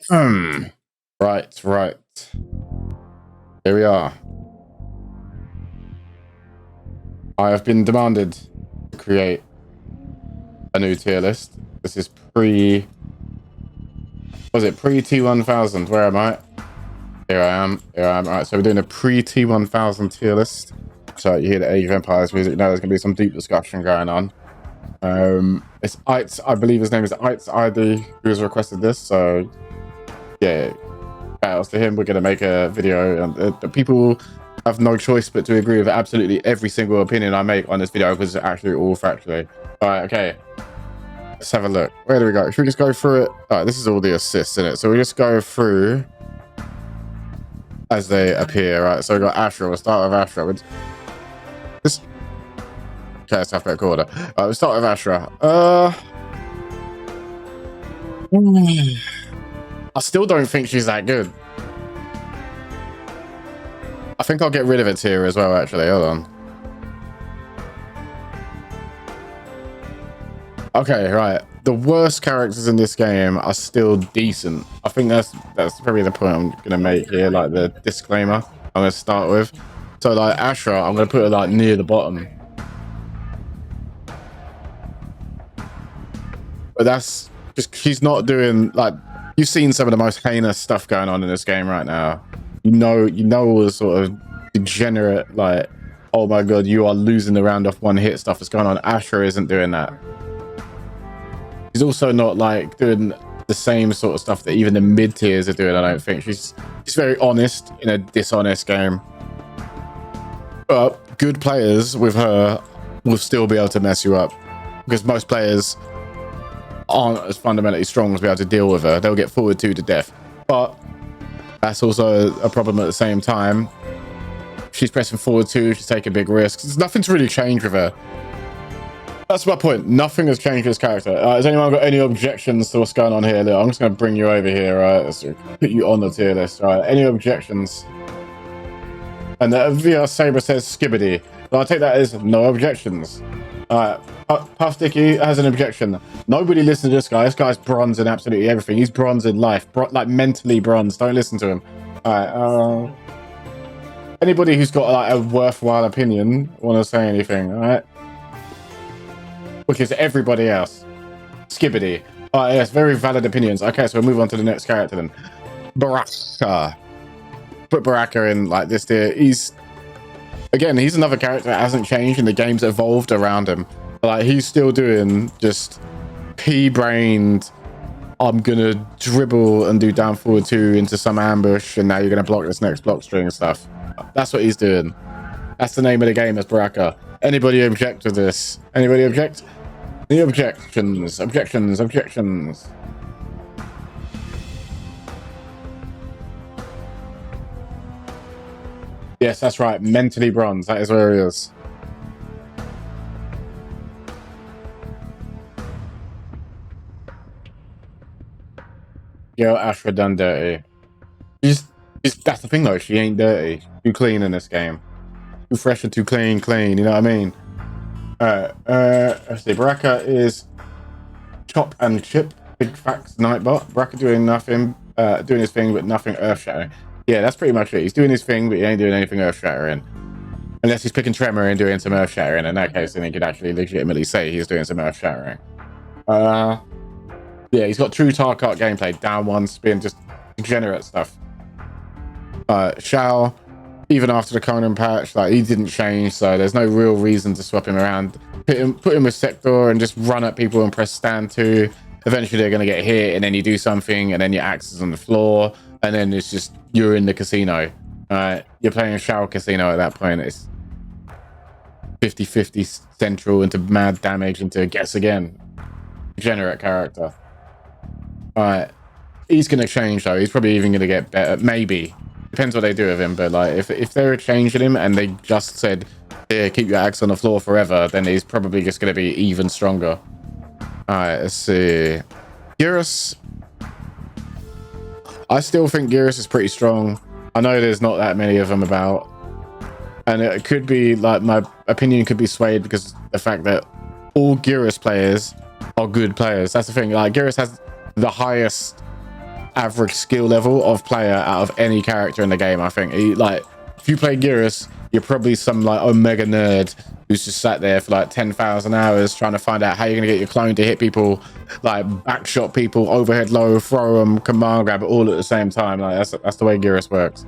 Right. Here we are. I have been demanded to create a new tier list. This is pre T-1000? Where am I? Here I am. Alright, so we're doing a pre T-1000 tier list. So you hear the Age of Empires music. Now there's going to be some deep discussion going on. It's Eitz, I believe his name is Eitz ID, who has requested this. So yeah, shout outs to him. We're going to make a video, and the people have no choice but to agree with absolutely every single opinion I make on this video because it's actually all factually. Alright, okay. Let's have a look. Where do we go? Should we just go through it? Alright, this is all the assists in it. So we just go through as they appear. Right, so we got Ashrah. We'll start with Ashrah. Okay, let's have that order. We'll start with Ashrah. I still don't think she's that good. I think I'll get rid of it here as well, actually. Hold on. Okay, right. The worst characters in this game are still decent. I think that's probably the point I'm gonna make here, like the disclaimer I'm gonna start with. So like Ashrah, I'm gonna put her like near the bottom. But that's just, she's not doing, like, you've seen some of the most heinous stuff going on in this game right now. You know all the sort of degenerate, like, oh my god, you are losing the round off one hit stuff that's going on. Ashrah isn't doing that. She's also not like doing the same sort of stuff that even the mid tiers are doing. I don't think she's very honest in a dishonest game. But good players with her will still be able to mess you up because most players aren't as fundamentally strong to be able to deal with her. They'll get forward to death. But that's also a problem at the same time. She's pressing forward two. She's taking big risks. There's nothing's really changed with her. That's my point. Nothing has changed with this character. Has anyone got any objections to what's going on here? Look, I'm just going to bring you over here, right? Let's put you on the tier list, right? Any objections? And the VR Saber says Skibbity. Well, I'll take that as no objections. Puff Dicky has an objection. Nobody listens to this guy. This guy's bronze in absolutely everything. He's bronze in life. Like mentally bronze. Don't listen to him. Alright, anybody who's got like a worthwhile opinion want to say anything, alright? Which is everybody else. Skibbity. Alright, yes, very valid opinions. Okay, so we'll move on to the next character then. Baraka. Put Baraka in like this tier. He's another character that hasn't changed and the game's evolved around him. Like, he's still doing just pea-brained, I'm gonna dribble and do down forward two into some ambush and now you're gonna block this next block string and stuff. That's what he's doing. That's the name of the game, as Baraka. Anybody object to this? Anybody object? Any objections? Objections. Yes, that's right. Mentally bronze. That is where he is. Yo, Ashrah done dirty. That's the thing though. She ain't dirty. Too clean in this game. Too fresh and too clean. You know what I mean? Let's see. Baraka is chop and chip. Big facts. Nightbot. Baraka doing nothing. Doing his thing, but nothing earth-shattering. Yeah, that's pretty much it. He's doing his thing, but he ain't doing anything earth-shattering. Unless he's picking Tremor and doing some earth-shattering. In that case, then he could actually legitimately say he's doing some earth-shattering. Yeah, he's got true Tarkart gameplay. Down one, spin, just degenerate stuff. Shao, even after the Conan patch, like, he didn't change, so there's no real reason to swap him around. Put him with Sector and just run at people and press stand 2. Eventually they're going to get hit, and then you do something, and then your axe is on the floor, and then it's just, you're in the casino. You're playing Shao Casino at that point. It's 50-50 central into mad damage into guess again. Degenerate character. He's going to change, though. He's probably even going to get better. Maybe. Depends what they do with him, but like if they're changing him and they just said, yeah, keep your axe on the floor forever, then he's probably just going to be even stronger. Alright, let's see. Geras. I still think Geras is pretty strong. I know there's not that many of them about. And it could be, like, my opinion could be swayed because the fact that all Geras players are good players. That's the thing. Like, Geras has the highest average skill level of player out of any character in the game. I think like if you play Geras, you're probably some like omega nerd who's just sat there for like 10,000 hours trying to find out how you're gonna get your clone to hit people, like backshot people, overhead low, throw them, command grab, all at the same time. Like that's the way Geras works.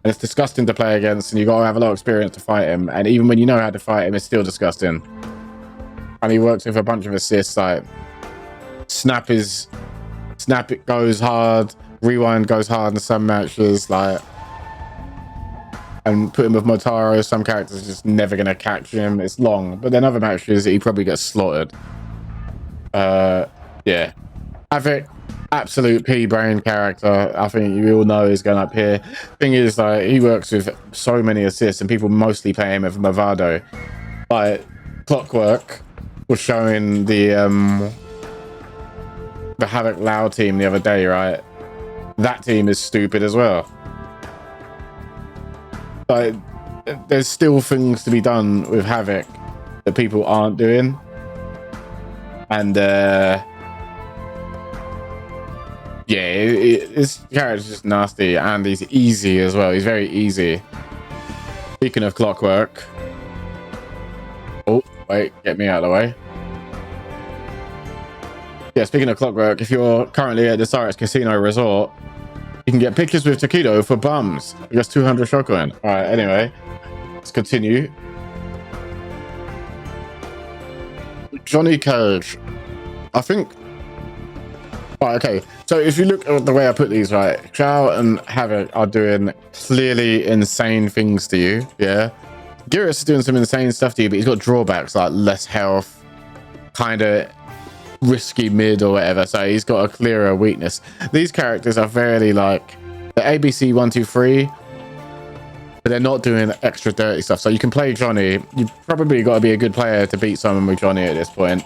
And it's disgusting to play against, and you got to have a lot of experience to fight him. And even when you know how to fight him, it's still disgusting. And he works with a bunch of assists. Like snap it goes hard, rewind goes hard in some matches. Like, and put him with Motaro, some characters are just never gonna catch him. It's long, but then other matches he probably gets slaughtered. Yeah, Havoc. Absolute P-brain character. I think you all know he's going up here. Thing is, like, he works with so many assists, and people mostly play him with Movado. Like, Clockwork was showing the Havoc Lao team the other day, right? That team is stupid as well. Like, there's still things to be done with Havoc that people aren't doing, and yeah, his character's just nasty, and he's easy as well. He's very easy. Speaking of Clockwork, oh wait, get me out of the way. Yeah, speaking of Clockwork, if you're currently at the Cyrex Casino Resort, you can get pictures with Takido for bums. I guess 200 shotgun. All right, anyway, let's continue. Johnny Cage, I think. Right, okay, so if you look at the way I put these, right, Shao and Havoc are doing clearly insane things to you, yeah? Geras is doing some insane stuff to you, but he's got drawbacks like less health, kind of risky mid or whatever, so he's got a clearer weakness. These characters are fairly like the ABC 1, 2, 3, but they're not doing extra dirty stuff. So you can play Johnny. You probably got to be a good player to beat someone with Johnny at this point.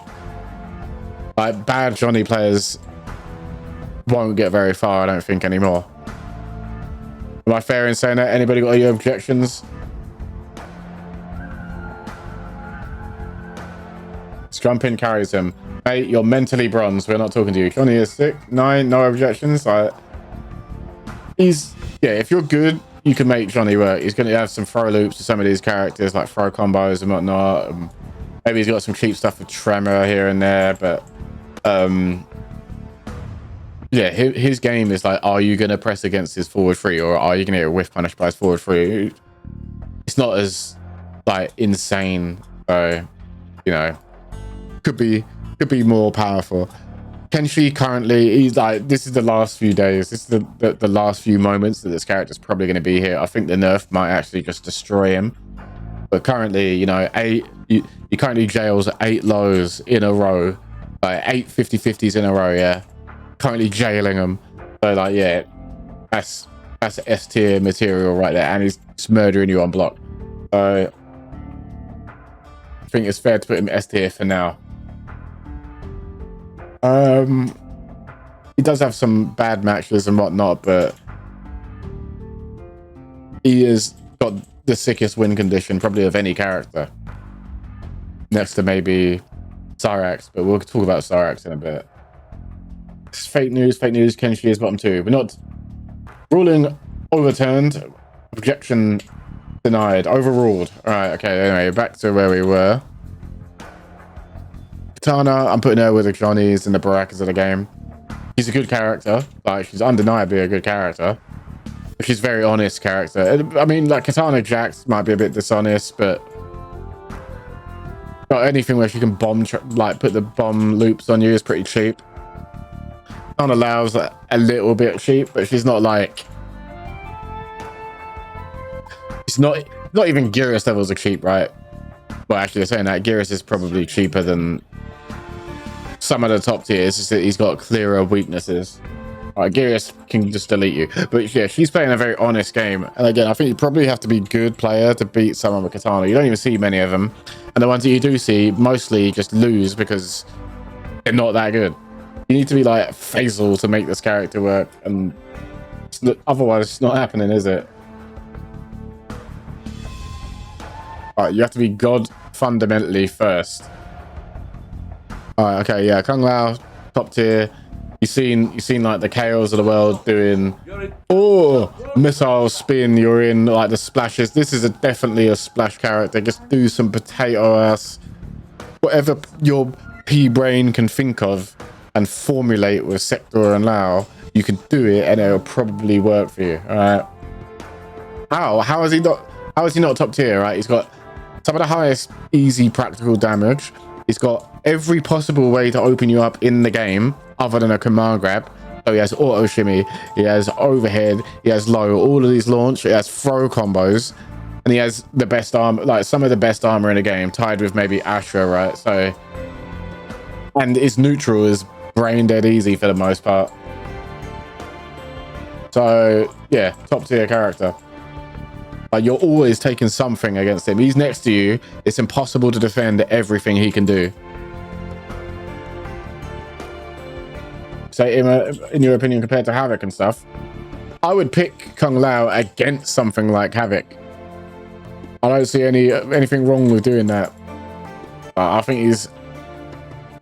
Like bad Johnny players won't get very far, I don't think, anymore. Am I fair in saying that? Anybody got any objections? Strumpin carries him. Mate, you're mentally bronze. We're not talking to you. Johnny is 6, 9, no objections. Like, he's, yeah, if you're good, you can make Johnny work. He's going to have some throw loops to some of these characters, like throw combos and whatnot. Maybe he's got some cheap stuff with Tremor here and there, but yeah, his game is like, are you going to press against his forward three, or are you going to get whiff punished by his forward three? It's not as like insane, so you know, could be more powerful. Kenshi currently, he's like, this is the last few days, this is the last few moments that this character's probably going to be here. I think the nerf might actually just destroy him, but currently, you know, he currently jails 8 lows in a row, like 8 50-50s in a row. Yeah, currently jailing them. So like, yeah, that's S tier material right there, and he's just murdering you on block. So I think it's fair to put him S tier for now. He does have some bad matches and whatnot, but he has got the sickest win condition probably of any character, next to maybe Cyrax, but we'll talk about Cyrax in a bit. It's fake news. Kenshi is bottom 2. We're not ruling overturned, objection denied, overruled. All right, okay, anyway, back to where we were. Kitana, I'm putting her with the Johnnies and the Barakas of the game. She's a good character, like she's undeniably a good character. She's a very honest character. I mean, like Kitana Jax might be a bit dishonest, but anything where she can like put the bomb loops on you is pretty cheap. Kitana allows a little bit cheap, but she's not like, it's not even Geras levels of cheap, right? Well, actually, saying that Geras is probably cheaper than some of the top tiers. It's just that he's got clearer weaknesses. Alright, Geras can just delete you. But yeah, she's playing a very honest game. And again, I think you probably have to be a good player to beat someone with Kitana. You don't even see many of them. And the ones that you do see, mostly just lose because they're not that good. You need to be like Faisal to make this character work. And otherwise, it's not happening, is it? Alright, you have to be God fundamentally first. Alright, okay, yeah, Kung Lao, top tier. You've seen like the KOs of the world doing missile spin. You're in like the splashes. This is definitely a splash character. Just do some potato ass, whatever your pea brain can think of and formulate with Sector and Lao. You can do it, and it'll probably work for you. All right. How is he not top tier? Right. He's got some of the highest easy practical damage. He's got every possible way to open you up in the game other than a command grab. So he has auto shimmy, he has overhead, he has low, all of these launch, he has throw combos, and he has the best armor, like some of the best armor in the game, tied with maybe Ashrah, right? So, and his neutral is brain dead easy for the most part. So yeah, top tier character. You're always taking something against him. He's next to you. It's impossible to defend everything he can do. So in your opinion, compared to Havoc and stuff, I would pick Kung Lao against something like Havoc. I don't see anything wrong with doing that. I think he's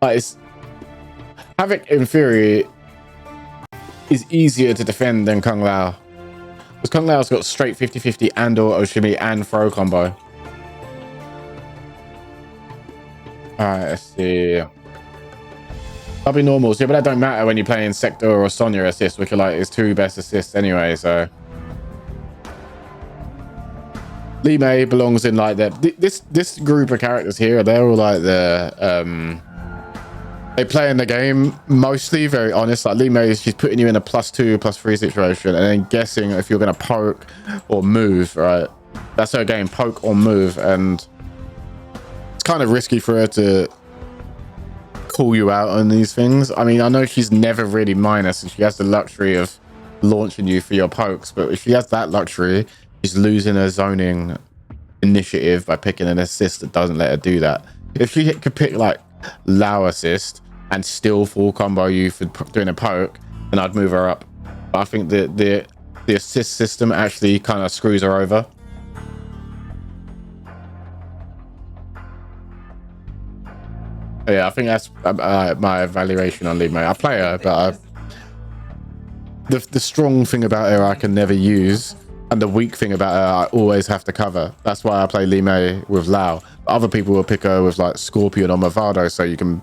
Havoc in theory is easier to defend than Kung Lao. Because Kung Lao's got straight 50-50 and auto shimmy and throw combo. Alright, let's see. That'll be normals. Yeah, but that don't matter when you're playing Sector or Sonya assist, which are like his two best assists anyway, so. Li Mei belongs in like that. This group of characters here, they're all like the they play in the game mostly very honest. Like Li Mei, she's putting you in a +2, +3 situation and then guessing if you're gonna poke or move, right? That's her game, poke or move, and it's kind of risky for her to call you out on these things. I mean, I know she's never really minus and she has the luxury of launching you for your pokes, but if she has that luxury, she's losing her zoning initiative by picking an assist that doesn't let her do that. If she could pick like Lao assist and still full combo you for doing a poke, then I'd move her up. But I think the assist system actually kind of screws her over. Yeah, I think that's my evaluation on Li Mei. I play her, but the strong thing about her I can never use, and the weak thing about her I always have to cover. That's why I play Li Mei with Lao. Other people will pick her with like Scorpion or Movado, so you can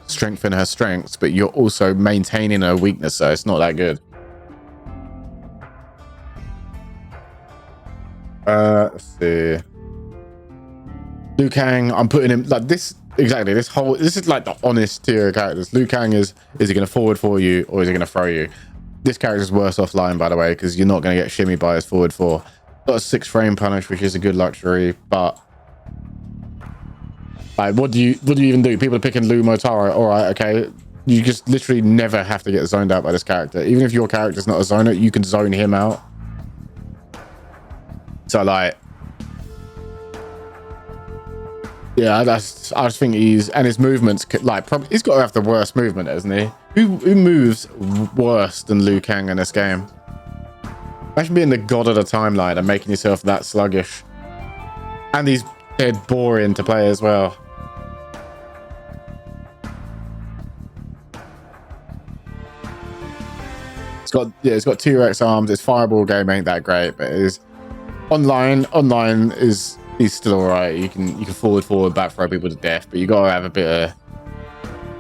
strengthen her strengths, but you're also maintaining her weakness, so it's not that good. Let's see. Liu Kang, I'm putting him like this. Exactly. This is like the honest tier of characters. Liu Kang is he going to forward for you or is he going to throw you? This character's worse offline, by the way, because you're not going to get shimmy by his forward 4. Got a 6 frame punish, which is a good luxury, but like, what do you even do? People are picking Liu Nitara. All right, okay. You just literally never have to get zoned out by this character. Even if your character's not a zoner, you can zone him out. So like, yeah, I just think his movements like he's got to have the worst movement, isn't he? Who moves worse than Liu Kang in this game? Imagine being the god of the timeline and making yourself that sluggish, and he's dead boring to play as well. It's got 2x arms. Its fireball game ain't that great, but it is online is he's still all right. You can forward back throw people to death, but you gotta have a bit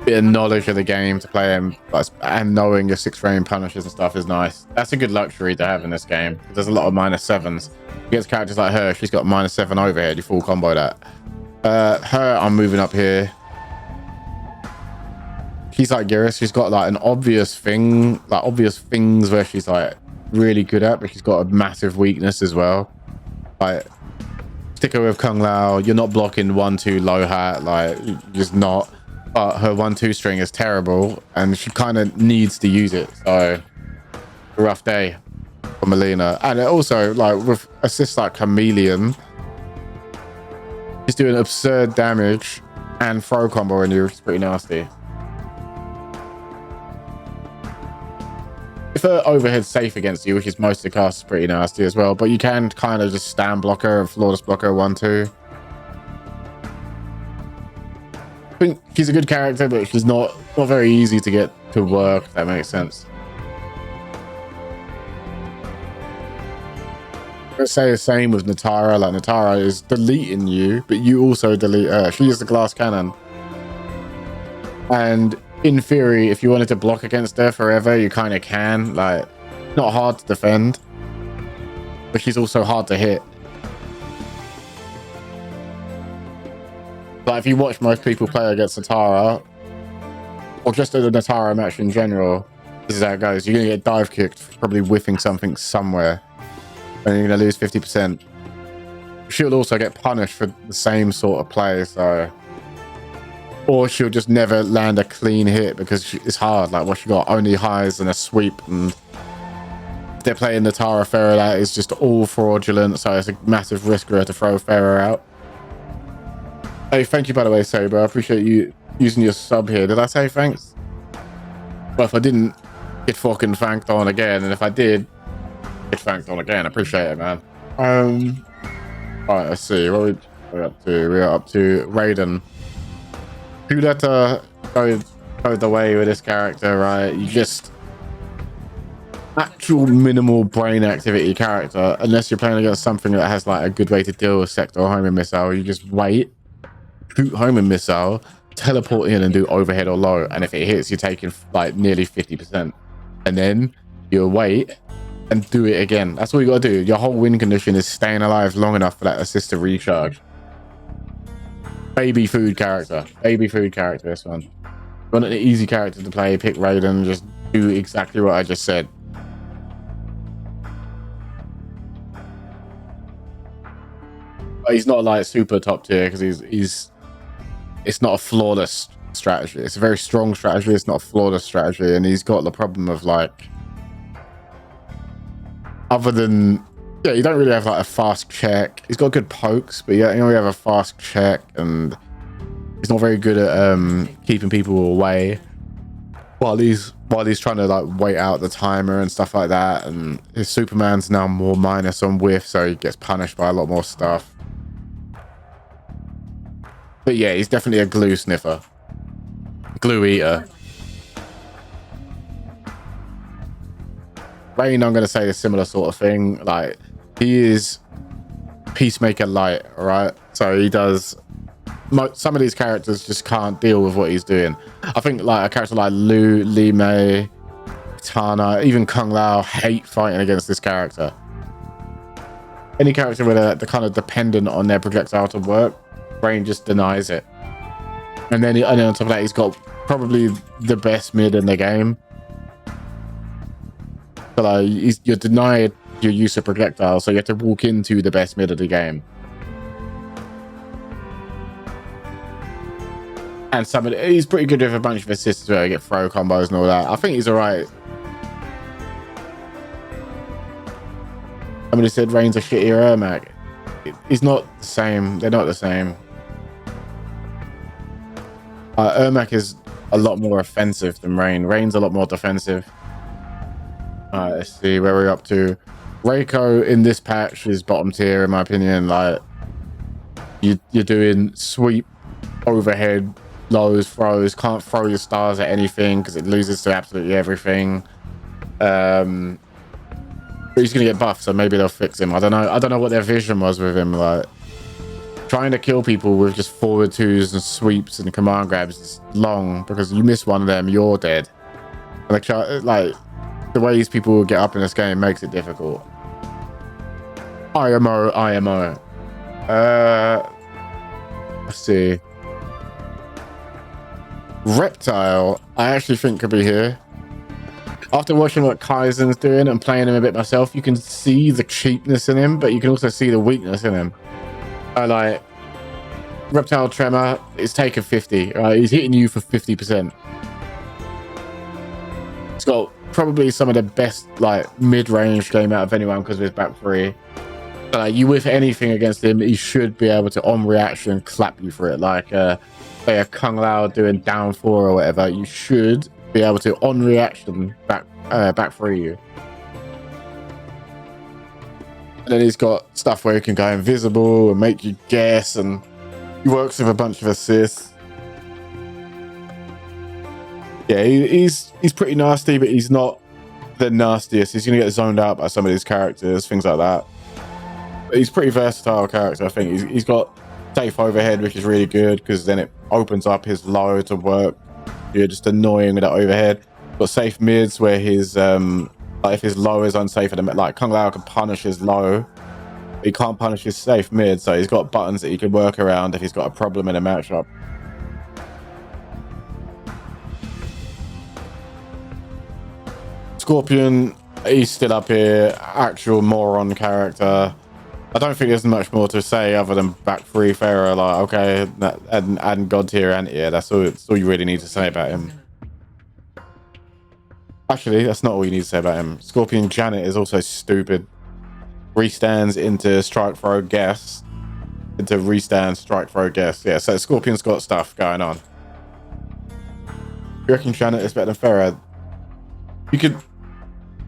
of knowledge of the game to play him, and knowing your 6 frame punishes and stuff is nice. That's a good luxury to have in this game. There's a lot of -7s. Against characters like her, she's got -7 overhead. You full combo that. Her, I'm moving up here. She's like Geras. She's got like an obvious things where she's like really good at, but she's got a massive weakness as well. Like, stick her with Kung Lao. You're not blocking 1-2 low hat, like just not. But her 1-2 string is terrible, and she kind of needs to use it. So, a rough day for Mileena. And also, like with assists like Chameleon, she's doing absurd damage and throw combo in you, which is pretty nasty. If her overhead's safe against you, which is most of the cast, is pretty nasty as well. But you can kind of just stand block her and flawless block her 1-2. I think she's a good character, but she's not very easy to get to work, if that makes sense. Let's say the same with Nitara. Like, Nitara is deleting you, but you also delete her. She is the glass cannon. And in theory, if you wanted to block against her forever, you kind of can. Like, not hard to defend, but she's also hard to hit. Like, if you watch most people play against Nitara, or just at the Nitara match in general, this is how it goes. You're going to get dive kicked, probably whiffing something somewhere, and you're going to lose 50%. She'll also get punished for the same sort of play, so... Or she'll just never land a clean hit because it's hard. Like, what she got? Only highs and a sweep, and they're playing Nitara. Farah out is just all fraudulent, so it's a massive risk for her to throw Farah out. Hey, thank you, by the way, Saber. I appreciate you using your sub here. Did I say thanks? Well, if I didn't, get fucking thanked on again, and if I did, get thanked on again. I appreciate it, man. Alright, let's see. What are we up to? We are up to Raiden. Who let her go the way with this character, right? You just actual minimal brain activity character, unless you're playing against something that has like a good way to deal with sector or homing missile. You just wait, shoot homing missile, teleport in and do overhead or low, and if it hits, you're taking like nearly 50%, and then you wait and do it again. That's all you gotta do. Your whole win condition is staying alive long enough for that assist to recharge. Baby food character, this one. You want an easy character to play, pick Raiden, just do exactly what I just said. But he's not like super top tier because he's it's not a flawless strategy. It's a very strong strategy, it's not a flawless strategy, and he's got the problem of like, other than, yeah, you don't really have like a fast check. He's got good pokes, but yeah, you only have a fast check, and he's not very good at keeping people away while he's trying to like wait out the timer and stuff like that. And his Superman's now more minus on whiff, so he gets punished by a lot more stuff. But yeah, he's definitely a glue sniffer, glue eater. Rain, I'm going to say a similar sort of thing. Like, he is Peacemaker light, right? So he does, some of these characters just can't deal with what he's doing. I think like a character like Li Mei, Kitana, even Kung Lao hate fighting against this character. Any character where they're kind of dependent on their projectile to work, Rain just denies it. And then on top of that, he's got probably the best mid in the game. So like, you're denied your use of projectiles, so you have to walk into the best mid of the game. And he's pretty good with a bunch of assists where you get throw combos and all that. I think he's alright. Somebody said Rain's a shittier Ermac. He's not the same. They're not the same. Ermac is a lot more offensive than Rain. Rain's a lot more defensive. Let's see where we're up to. Reiko in this patch is bottom tier in my opinion. Like, you're doing sweep, overhead, lows, throws. Can't throw your stars at anything because it loses to absolutely everything. But he's gonna get buffed, so maybe they'll fix him. I don't know what their vision was with him. Like, trying to kill people with just forward twos and sweeps and command grabs is long, because you miss one of them, you're dead. Like the ways people will get up in this game makes it difficult. IMO. Let's see. Reptile, I actually think could be here. After watching what Kaizen's doing and playing him a bit myself, you can see the cheapness in him, but you can also see the weakness in him. Like, Reptile Tremor is taking 50, right? He's hitting you for 50%. He's got probably some of the best like mid-range game out of anyone because of his back three. You whiff anything against him, he should be able to on reaction clap you for it. Like say a Kung Lao doing down 4 or whatever, you should be able to on reaction back free you. And then he's got stuff where he can go invisible and make you guess, and he works with a bunch of assists. Yeah, he's pretty nasty, but he's not the nastiest. He's gonna get zoned out by some of these characters, things like that. But he's a pretty versatile character. I think he's got safe overhead, which is really good because then it opens up his low to work. You're just annoying with that overhead. Got safe mids where his like if his low is unsafe, and like Kung Lao can punish his low. He can't punish his safe mid, so he's got buttons that he can work around if he's got a problem in a matchup. Scorpion, he's still up here, actual moron character. I don't think there's much more to say other than back three Pharaoh. Like, okay, adding God tier anti-air, that's all you really need to say about him. Actually, that's not all you need to say about him. Scorpion Janet is also stupid. Restands into strike throw guess. Into restand strike throw guess. Yeah, so Scorpion's got stuff going on. You reckon Janet is better than Pharaoh? You could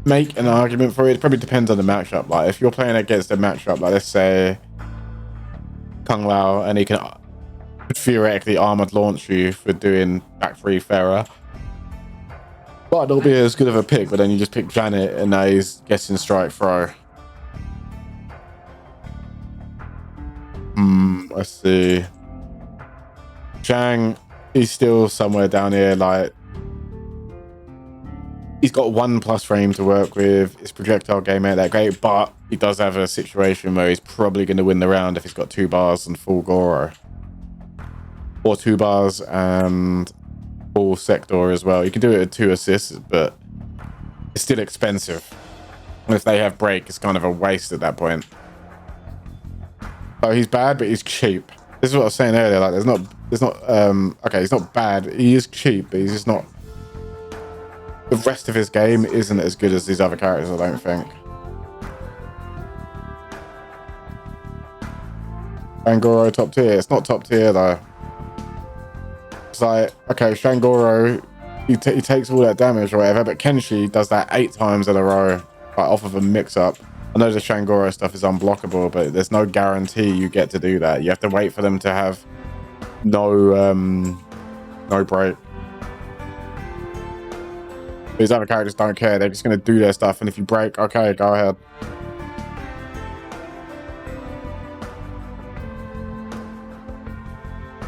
make an argument for it. It probably depends on the matchup. Like if you're playing against a matchup, like let's say Kung Lao, and he can theoretically armored launch you for doing back three Pharaoh. But it'll be as good of a pick, but then you just pick Janet and now he's guessing strike throw. Let's see. Shang, he's still somewhere down here, like he's got 1+ frame to work with. His projectile game ain't that great, but he does have a situation where he's probably going to win the round if he's got 2 bars and full Goro. Or 2 bars and full sector as well. You can do it with 2 assists, but it's still expensive. And if they have break, it's kind of a waste at that point. So he's bad, but he's cheap. This is what I was saying earlier. Like, okay, he's not bad. He is cheap, but he's just not. The rest of his game isn't as good as these other characters, I don't think. Shangoro top tier. It's not top tier though. It's like, okay, Shangoro, he takes all that damage or whatever, but Kenshi does that 8 times in a row, like off of a mix-up. I know the Shangoro stuff is unblockable, but there's no guarantee you get to do that. You have to wait for them to have no break. These other characters don't care. They're just going to do their stuff, and if you break, okay, go ahead.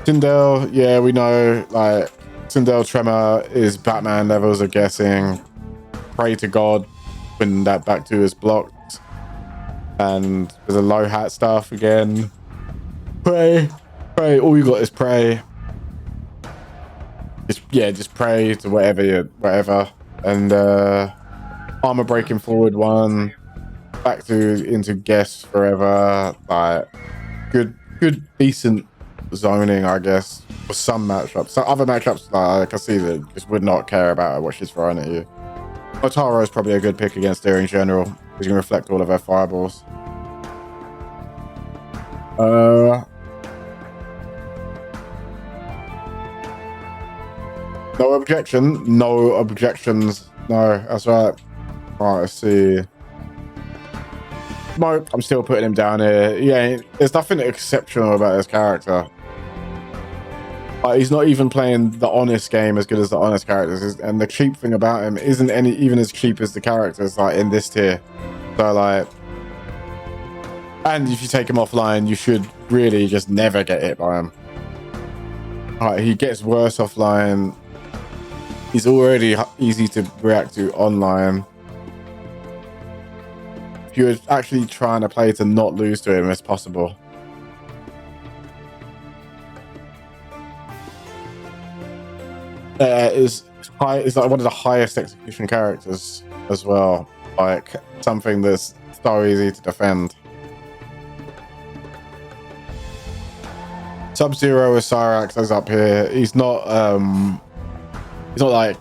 Sindel, yeah, we know, like, Sindel Tremor is Batman levels of guessing. Pray to God when that back 2 is blocked. And there's a low hat stuff again. Pray. All you got is pray. Just pray to whatever. And armor breaking forward 1. Back to into guess forever. Like good, decent zoning, I guess, for some matchups. Some other matchups, like I see that just would not care about what she's throwing at you. Nitara is probably a good pick against her in general, because you can reflect all of her fireballs. No objection. No objections. No, that's right. Right, let's see. Smoke, I'm still putting him down here. Yeah, there's nothing exceptional about his character. He's not even playing the honest game as good as the honest characters. And the cheap thing about him isn't even as cheap as the characters like in this tier. So like, and if you take him offline, you should really just never get hit by him. He gets worse offline. He's already easy to react to online. If you're actually trying to play to not lose to him, it's possible. Is like one of the highest execution characters as well. Like something that's so easy to defend. Sub-Zero with Cyrax is up here. He's not like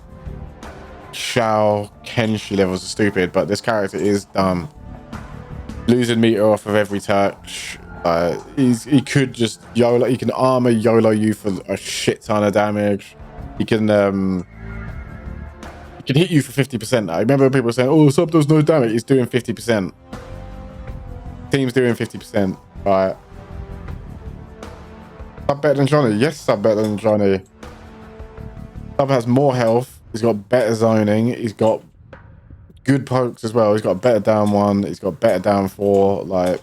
Shao Kenshi levels are stupid, but this character is dumb. Losing meter off of every touch. He could just YOLO. He can armor YOLO you for a shit ton of damage. He can hit you for 50%. I remember people saying, "Oh, Sub does no damage." He's doing 50%. Team's doing 50%. Right. Sub better than Johnny? Yes, Sub better than Johnny. Sub has more health, He's got better zoning. He's got good pokes as well. He's got better down 1. He's got better down 4. Like,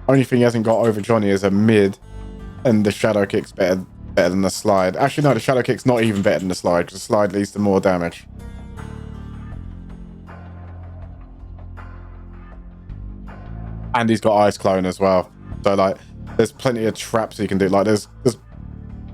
only thing he hasn't got over Johnny is a mid, and the shadow kick's better than the slide. Actually, no, the shadow kick's not even better than the slide, because the slide leads to more damage. And he's got ice clone as well. So like, there's plenty of traps he can do. Like, there's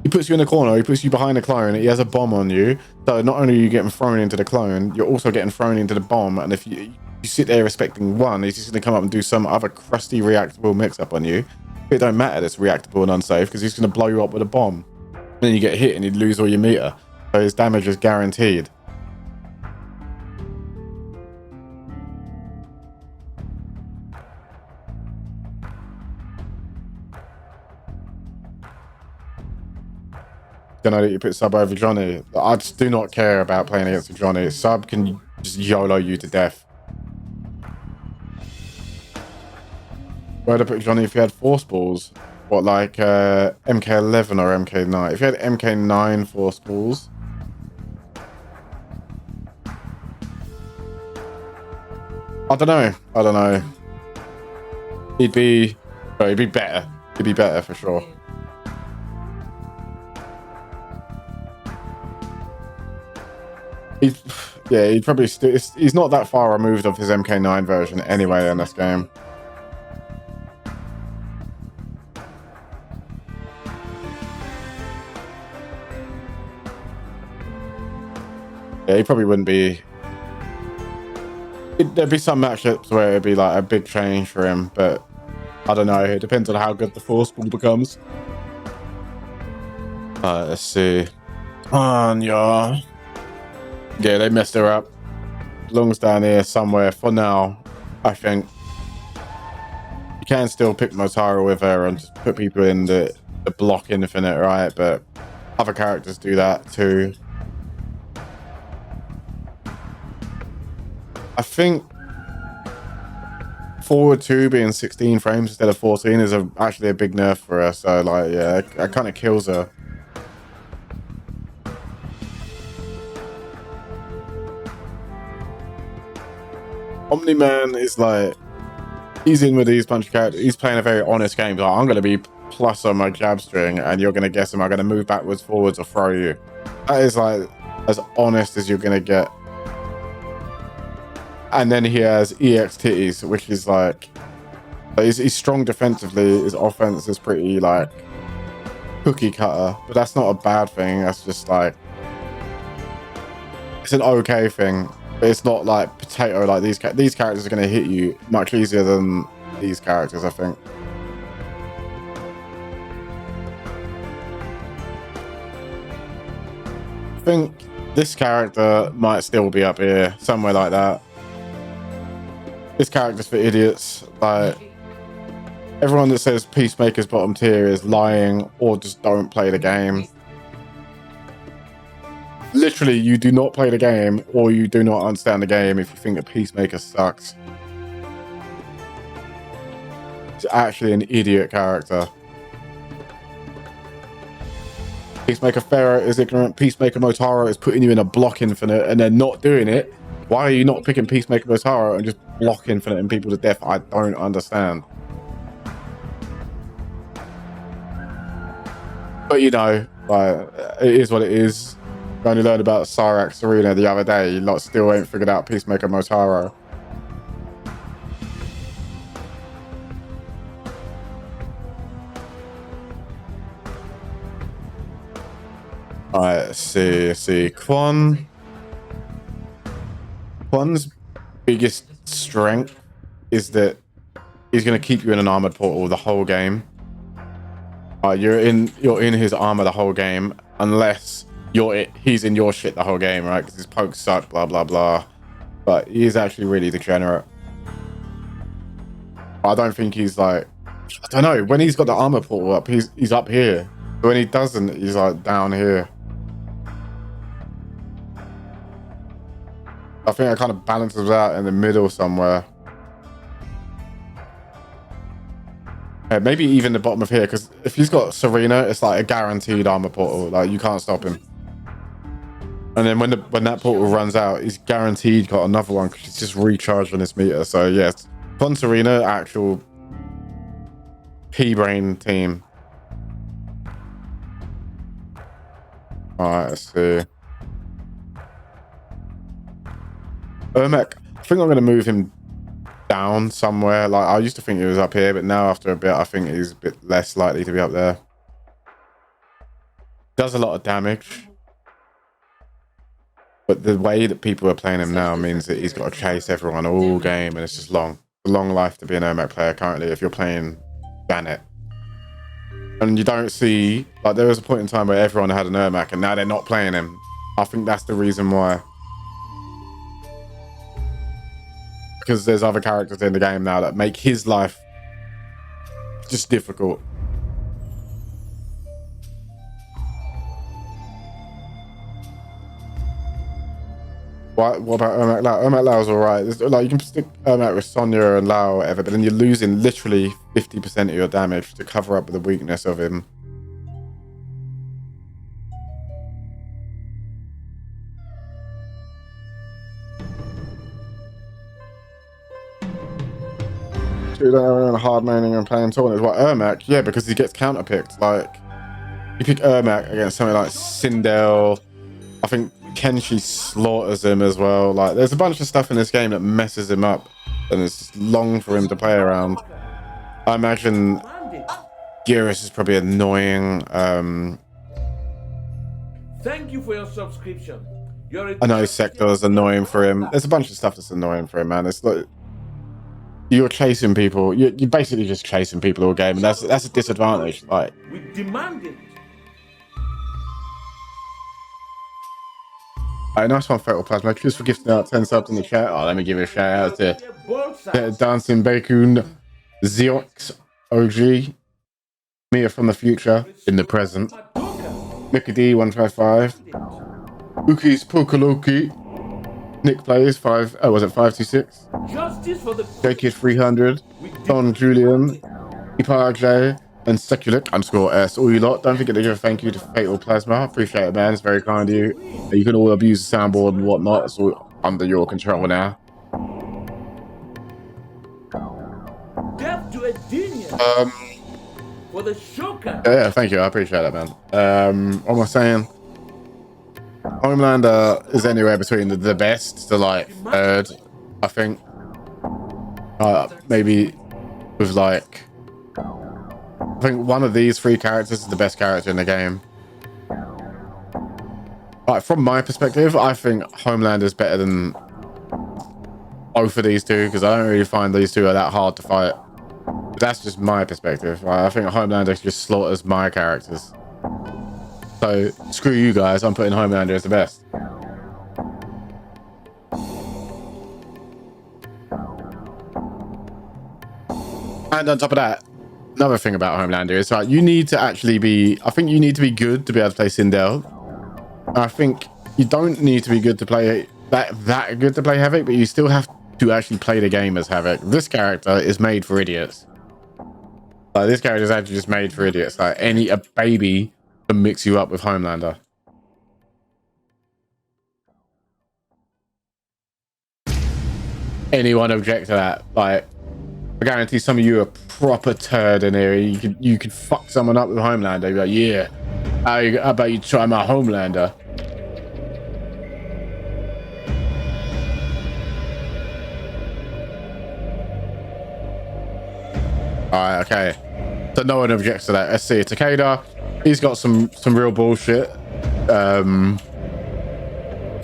he puts you in a corner, he puts you behind a clone, he has a bomb on you. So not only are you getting thrown into the clone, you're also getting thrown into the bomb. And if you sit there expecting one, he's just going to come up and do some other crusty reactable mix-up on you. It don't matter that's reactable and unsafe, because he's going to blow you up with a bomb. And then you get hit and you lose all your meter. So his damage is guaranteed. I know that you put sub over Johnny. I just do not care about playing against Johnny. Sub can just YOLO you to death. Where'd I put Johnny if he had force balls? What, like MK11 or MK9? If you had MK9 force balls, I don't know. He'd be better. He'd be better for sure. He'd probably still. He's not that far removed of his MK9 version anyway in this game. Yeah, he probably wouldn't be. There'd be some matchups where it'd be like a big change for him, but I don't know. It depends on how good the force ball becomes. Let's see. Tanya. Yeah, they messed her up. Long's down here somewhere for now, I think. You can still pick Motaro with her and just put people in the block infinite, right? But other characters do that too. I think forward 2 being 16 frames instead of 14 is actually a big nerf for her. So, like, yeah, it kind of kills her. Omni-Man is like, he's in with these bunch of characters. He's playing a very honest game. Like, I'm going to be plus on my jab string, and you're going to guess, am I going to move backwards, forwards, or throw you? That is like as honest as you're going to get. And then he has EX titties, which is like, he's strong defensively. His offense is pretty like cookie cutter, but that's not a bad thing. That's just like, it's an okay thing, but it's not like potato. Like these characters are going to hit you much easier than these characters, I think. I think this character might still be up here, somewhere like that. This character's for idiots. Like, everyone that says Peacemaker's bottom tier is lying or just don't play the game. Literally, you do not play the game or you do not understand the game if you think that Peacemaker sucks. It's actually an idiot character. Peacemaker Pharaoh is ignorant. Peacemaker Motaro is putting you in a block infinite and they're not doing it. Why are you not picking Peacemaker Motaro and just block infinite and people to death? I don't understand. But you know, like, it is what it is. I only learned about Cyrax Serena the other day. You lot still ain't figured out Peacemaker Motaro. Alright, let's see. Quan's biggest strength is that he's going to keep you in an armored portal the whole game. You're in his armor the whole game, unless he's in your shit the whole game, right? Because his pokes suck, blah blah blah. But he is actually really degenerate. I don't think he's like, I don't know. When he's got the armor portal up, he's up here. But when he doesn't, he's like down here. I think it kind of balances out in the middle somewhere. Yeah, maybe even the bottom of here, because if he's got Serena, it's like a guaranteed armor portal. Like, you can't stop him. And then when that portal runs out, he's guaranteed got another one because he's just recharging his meter. So yes, Arena, actual P-brain team. All right, let's see. Ermac, I think I'm going to move him down somewhere. Like, I used to think he was up here, but now after a bit, I think he's a bit less likely to be up there. Does a lot of damage. But the way that people are playing him now means that he's got to chase everyone all game, and it's just long. A long life to be an Ermac player currently if you're playing Bennett. And you don't see, like, there was a point in time where everyone had an Ermac and now they're not playing him. I think that's the reason why. Because there's other characters in the game now that make his life just difficult. What about Ermac Lau? Ermac Lau's alright. Like, you can stick Ermac with Sonya and Lau or whatever, but then you're losing literally 50% of your damage to cover up the weakness of him. Hard maining and playing tournaments. What, Ermac? Yeah, because he gets counterpicked. Like, you pick Ermac against something like Sindel. I think Kenshi slaughters him as well. Like, there's a bunch of stuff in this game that messes him up, and it's long for him to play around. I imagine Geras is probably annoying. Thank you for your subscription. I know Sector is annoying for him. There's a bunch of stuff that's annoying for him, man. It's like you're chasing people. You're basically just chasing people all game, and that's a disadvantage. Like, we demand it. Alright, nice one, Fatal Plasma. Cheers for gifting out 10 subs in the chat. Oh, let me give a shout out to Dancing Bacon, Ziox, OG, Mia from the future, in the present, Mickey D155, Uki's Pokoloki, Nick Plays 526, J-Kid 300, Don Julian, Ipar J, and Seculic_S. All you lot, don't forget to give a thank you to Fatal Plasma. Appreciate it, man. It's very kind of you. You can all abuse the soundboard and whatnot. It's all under your control now. Death to a genius. For the Shoka. Yeah, thank you. I appreciate that, man. What am I saying? Homelander is anywhere between the best to like third, I think. Maybe with like, I think one of these three characters is the best character in the game. Like, from my perspective, I think Homelander is better than both of these two, because I don't really find these two are that hard to fight. But that's just my perspective. I think Homelander just slaughters my characters. So screw you guys, I'm putting Homelander as the best. And on top of that, another thing about Homelander is, like, you need to actually be, I think you need to be good to be able to play Sindel. I think you don't need to be good to play that good to play Havoc, but you still have to actually play the game as Havoc. This character is made for idiots. Like, this character is actually just made for idiots. Like, a baby can mix you up with Homelander. Anyone object to that? Like, I guarantee some of you are proper turd in here. You could fuck someone up with Homelander. You're like, yeah, how about you try my Homelander? Alright, okay. So no one objects to that. Let's see. Takeda, he's got some real bullshit.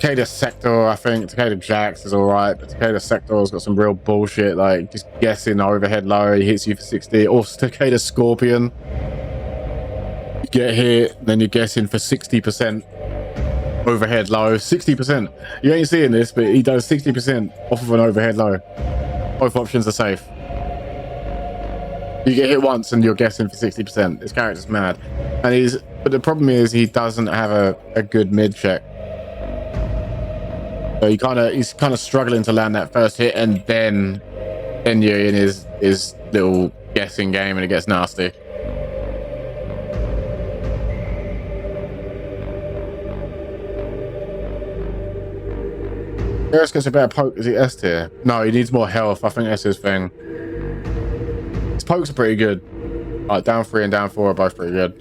Takeda Sector, I think. Takeda Jax is alright, but Takeda Sector's got some real bullshit, like just guessing overhead low, he hits you for 60. Or Takeda Scorpion. You get hit, then you're guessing for 60% overhead low. 60%. You ain't seeing this, but he does 60% off of an overhead low. Both options are safe. You get hit once and you're guessing for 60%. This character's mad. But the problem is he doesn't have a good mid check. So he's kind of struggling to land that first hit, and then you're in his little guessing game and it gets nasty. Geras gets a better poke. Is he S tier? No, he needs more health. I think that's his thing. His pokes are pretty good. Like down 3 and down 4 are both pretty good.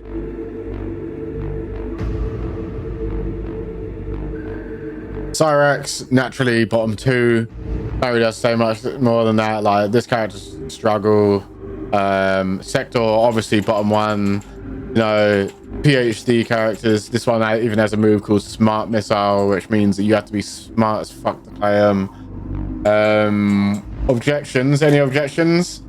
Cyrax, naturally bottom 2. Don't really have to say much more than that. Like this character's struggle. Sector, obviously bottom 1. You know, PhD characters. This one even has a move called Smart Missile, which means that you have to be smart as fuck to play them. Objections? Any objections?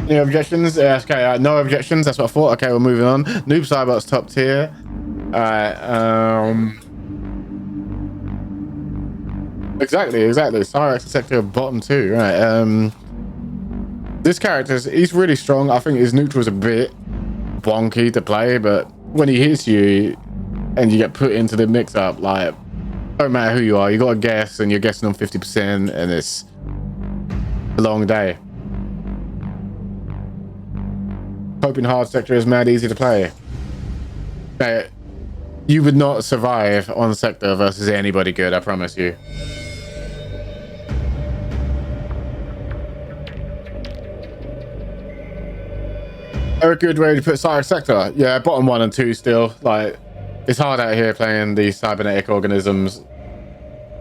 Any objections? Okay, no objections. That's what I thought. Okay, we're moving on. Noob Cybot's top tier. Exactly. Cyrax Sector bottom 2, right? This character, he's really strong. I think his neutral's a bit wonky to play, but when he hits you and you get put into the mix-up, like, don't matter who you are, you got to guess, and you're guessing on 50%, and it's a long day. Hoping hard Sector is mad easy to play. You would not survive on Sector versus anybody good, I promise you. A good way to put Cyrax Sector. Yeah, bottom 1 and 2 still. Like, it's hard out here playing these cybernetic organisms.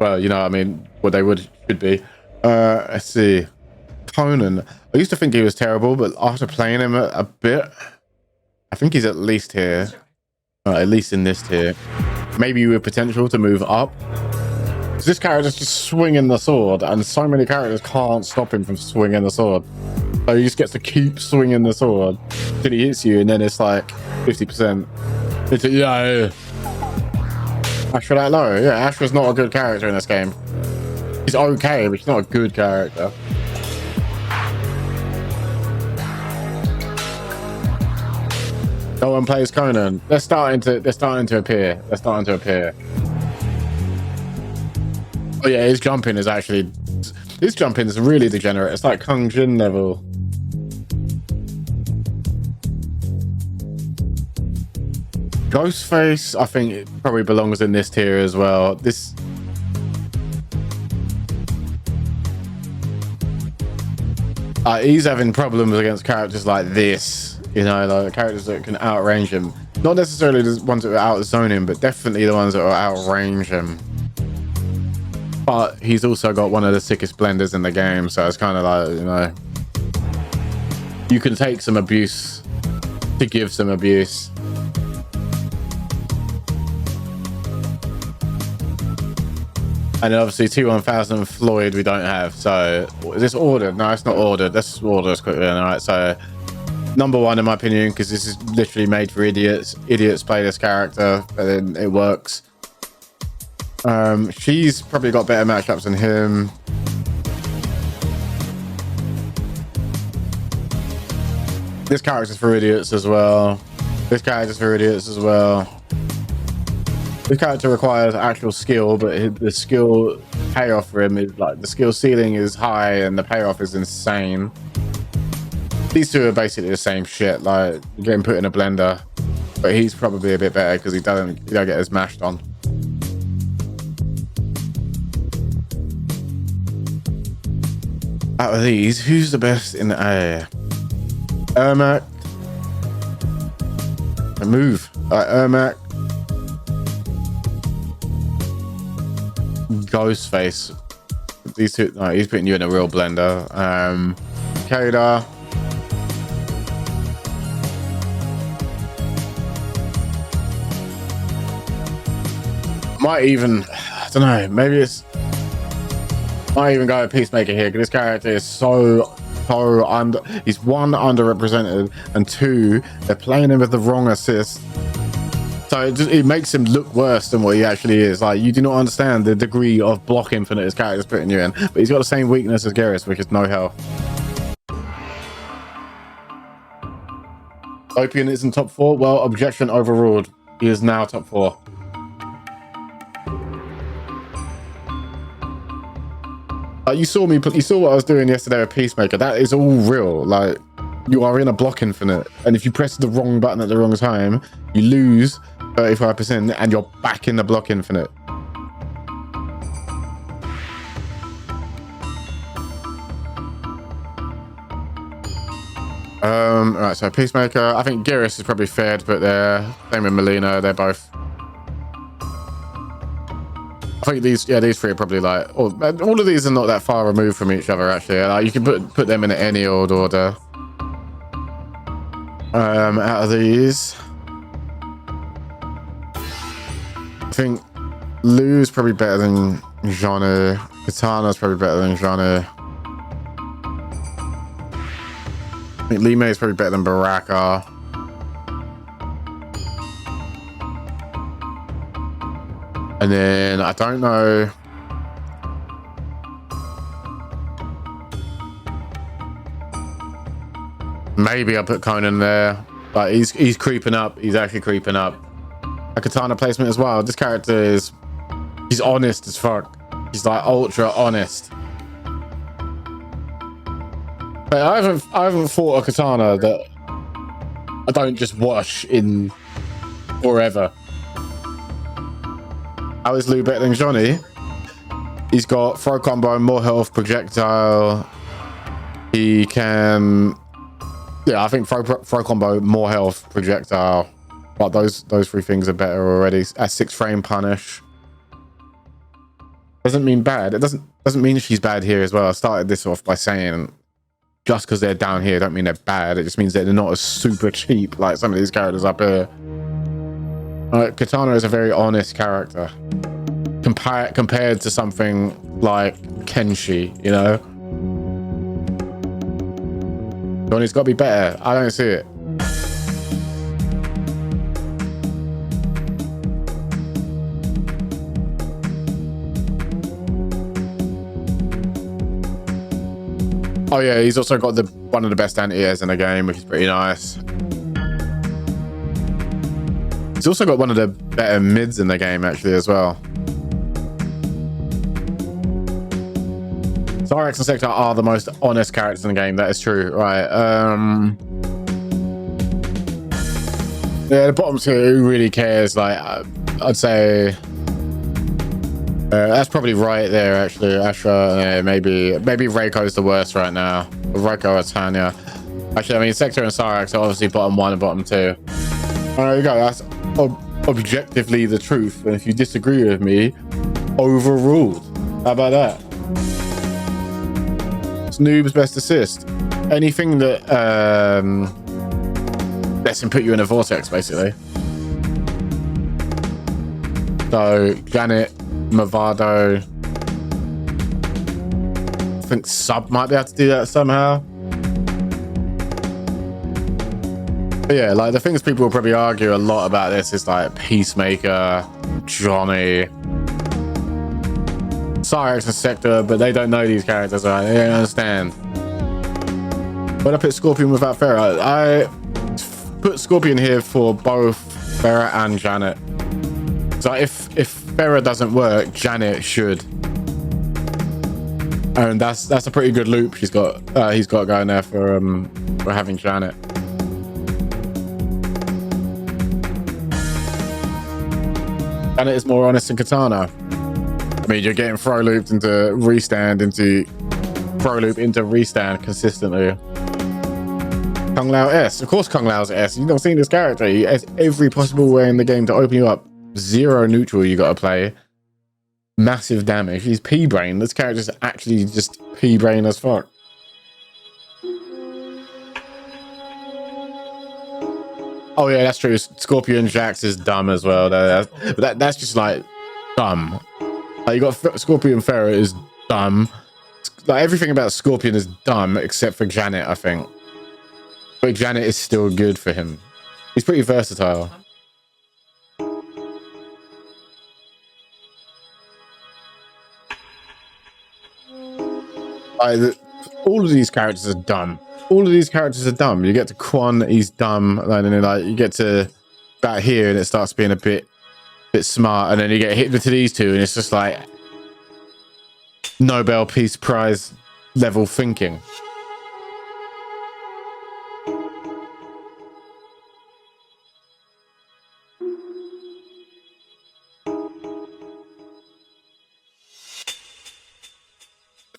Well, you know, I mean, what they should be. Let's see. Conan. I used to think he was terrible, but after playing him a bit, I think he's at least here. At least in this tier. Maybe with potential to move up. This character's just swinging the sword, and so many characters can't stop him from swinging the sword. So he just gets to keep swinging the sword till he hits you, and then it's like 50%. It's yeah. Ashrah that low. Yeah, Ashrah's not a good character in this game. He's okay, but he's not a good character. No one plays Conan. They're starting to appear. Oh yeah, his jumping is really degenerate. It's like Kung Jin level. Ghostface, I think it probably belongs in this tier as well. He's having problems against characters like this, you know, like characters that can outrange him. Not necessarily the ones that are outzone him, but definitely the ones that will outrange him. But he's also got one of the sickest blenders in the game, so it's kind of like, you know, you can take some abuse to give some abuse. And then obviously T-1000 Floyd we don't have. So is this ordered? No, it's not ordered. Let's order this quickly. All right, so number 1 in my opinion, because this is literally made for idiots. Idiots play this character, and then it works. She's probably got better matchups than him. This character's for idiots as well. This character's for idiots as well. This character requires actual skill, but the skill payoff for him is like the skill ceiling is high and the payoff is insane. These two are basically the same shit, like getting put in a blender, but he's probably a bit better because he don't get as mashed on. Out of these, who's the best in the air? Ermac. Move. Ermac. Ghostface. These two, no, he's putting you in a real blender. Kada. Might even, I don't know, maybe it's, might even go with Peacemaker here, because this character is so under, he's 1, underrepresented, and 2, they're playing him with the wrong assist. So it makes him look worse than what he actually is. Like, you do not understand the degree of block infinite his character's putting you in. But he's got the same weakness as Geras, which is no health. Opium isn't top 4. Well, objection overruled. He is now top 4. You saw what I was doing yesterday with Peacemaker. That is all real. Like, you are in a block infinite, and if you press the wrong button at the wrong time, you lose 35%, and you're back in the block infinite. Right, so Peacemaker. I think Geras is probably fared, but they're same with Mileena. They're both. I think these three are probably like all of these are not that far removed from each other actually. Like you can put them in any old order. Out of these, I think Liu's probably better than Johnny. Kitana's probably better than Johnny. I think Li Mei is probably better than Baraka. And then I don't know. Maybe I'll put Conan there. But he's creeping up. He's actually creeping up. A Kitana placement as well. This character he's honest as fuck. He's like ultra honest. But I haven't fought a Kitana that I don't just wash in forever. How is Liu better than Johnny? He's got throw combo, more health, projectile. He can, yeah, I think throw combo, more health, projectile. But those three things are better already. A 6-frame punish doesn't mean bad. It doesn't mean she's bad here as well. I started this off by saying just because they're down here don't mean they're bad. It just means that they're not as super cheap like some of these characters up here. Kitana is a very honest character compared to something like Kenshi, you know. Johnny's got to be better. I don't see it. Oh yeah, he's also got one of the best anti-airs in the game, which is pretty nice. He's also got one of the better mids in the game, actually, as well. Cyrax and Sector are the most honest characters in the game. That is true, right? Yeah, the bottom two, who really cares? Like, I'd say that's probably right there, actually. Ashrah, maybe Reiko's the worst right now. Reiko or Tanya. Actually, I mean, Sector and Cyrax are obviously bottom one and bottom two. There you go. That's objectively the truth. And if you disagree with me, overruled. How about that? It's Noob's best assist. Anything that lets him put you in a vortex, basically. So Janet, Movado. I think Sub might be able to do that somehow. But yeah, like the things people will probably argue a lot about this is like Peacemaker, Johnny, Cyrax and Sector, but they don't know these characters, right? They don't understand. When I put Scorpion without Farah, I put Scorpion here for both Farah and Janet. So if Farah doesn't work, Janet should. And that's a pretty good loop he's got going there for having Janet. Janet is more honest than Kitana. I mean, you're getting throw looped into restand into throw loop into restand consistently. Kung Lao S. Of course Kung Lao's S. You've not seen this character. He has every possible way in the game to open you up. Zero neutral you gotta play. Massive damage. He's P-brain. This character's actually just P-brain as fuck. Oh yeah, that's true. Scorpion Jax is dumb as well. That's just like dumb. Like you got Scorpion Farah is dumb. Like everything about Scorpion is dumb except for Janet, I think. But Janet is still good for him. He's pretty versatile. All of these characters are dumb. All of these characters are dumb. You get to Quan, he's dumb, and then like you get to about here, and it starts being a bit smart, and then you get hit into these two, and it's just like Nobel Peace Prize level thinking.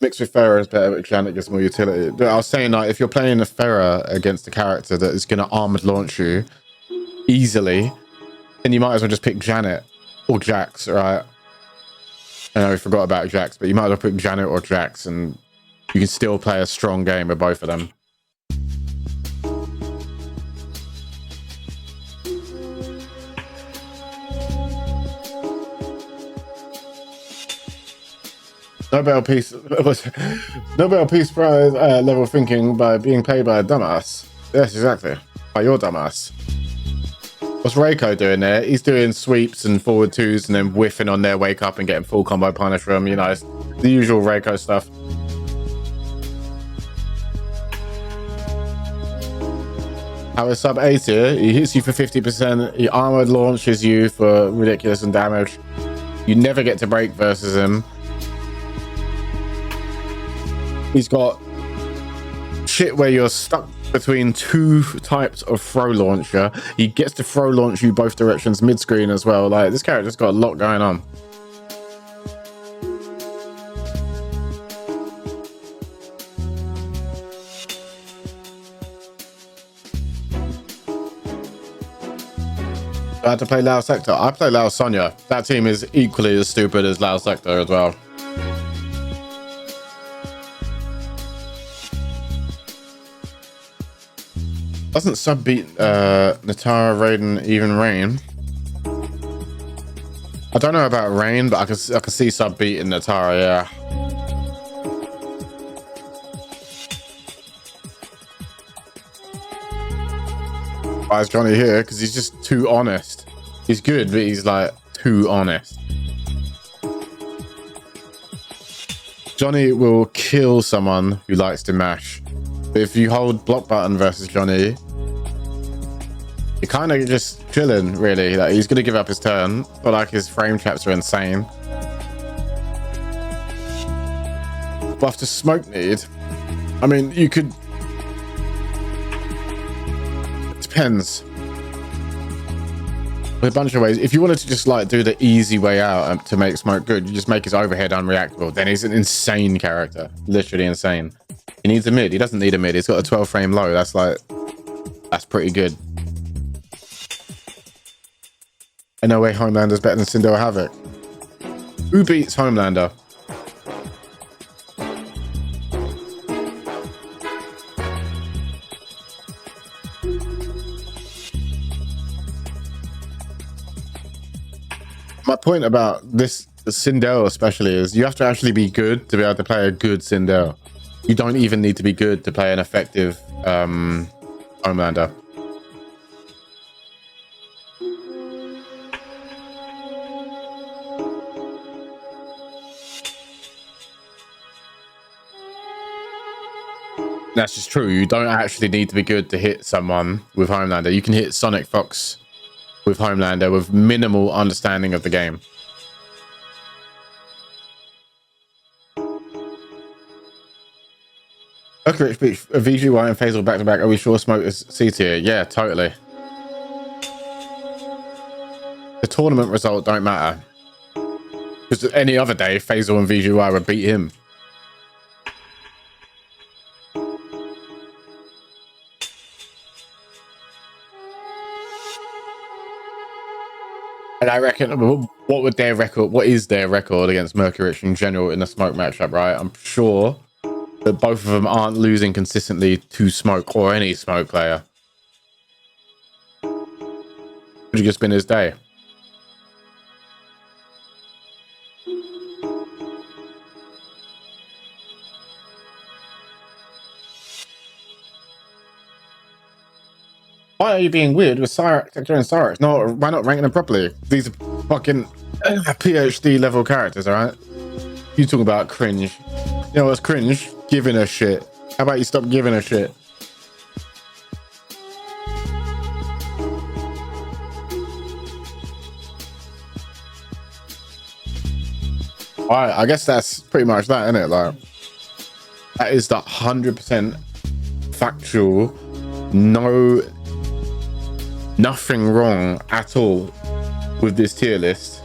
Mixed with Pharah is better, but Janet gets more utility. I was saying, like, if you're playing a Pharah against a character that is going to armored launch you easily, then you might as well just pick Janet or Jax, right? I know we forgot about Jax, but you might as well pick Janet or Jax, and you can still play a strong game with both of them. Nobel Peace Prize level thinking by being paid by a dumbass. Yes, exactly. By your dumbass. What's Reiko doing there? He's doing sweeps and forward twos and then whiffing on their wake up and getting full combo punish from, you know, the usual Reiko stuff. How is sub A tier? He hits you for 50%. He armored launches you for ridiculous and damage. You never get to break versus him. He's got shit where you're stuck between two types of throw launcher. He gets to throw launch you both directions mid-screen as well. Like, this character's got a lot going on. I had to play Lao Sector. I play Lao Sonya. That team is equally as stupid as Lao Sector as well. Doesn't sub beat Nitara, Raiden, even Rain. I don't know about Rain, but I can see sub beat in Nitara, yeah. Why is Johnny here? Because he's just too honest. He's good, but he's like too honest. Johnny will kill someone who likes to mash. But if you hold block button versus Johnny, you're kind of just chilling, really. Like, he's going to give up his turn, but like his frame traps are insane. Buff to smoke need. I mean, you could. It depends. There's a bunch of ways. If you wanted to just like do the easy way out to make smoke good, you just make his overhead unreactable. Then he's an insane character, literally insane. He needs a mid. He doesn't need a mid. He's got a 12 frame low. That's pretty good. And no way Homelander's better than Sindel Havoc. Who beats Homelander? My point about this Sindel especially is you have to actually be good to be able to play a good Sindel. You don't even need to be good to play an effective Homelander. That's just true. You don't actually need to be good to hit someone with Homelander. You can hit Sonic Fox with Homelander with minimal understanding of the game. Okay, VGY and Phasal back to back. Are we sure Smoke is C tier? Yeah, totally. The tournament result don't matter. Because any other day, Phasal and VGY would beat him. And I reckon, what would their record? What is their record against Mercurich in general in the Smoke matchup? Right, I'm sure that both of them aren't losing consistently to Smoke or any Smoke player. Would have just been his day. Why are you being weird with Cyrax and Cyrax? No, why not ranking them properly? These are fucking PhD level characters, alright? You talk about cringe. You know what's cringe? Giving a shit. How about you stop giving a shit? Alright, I guess that's pretty much that, isn't it? Like, that is the 100% factual, nothing wrong at all with this tier list.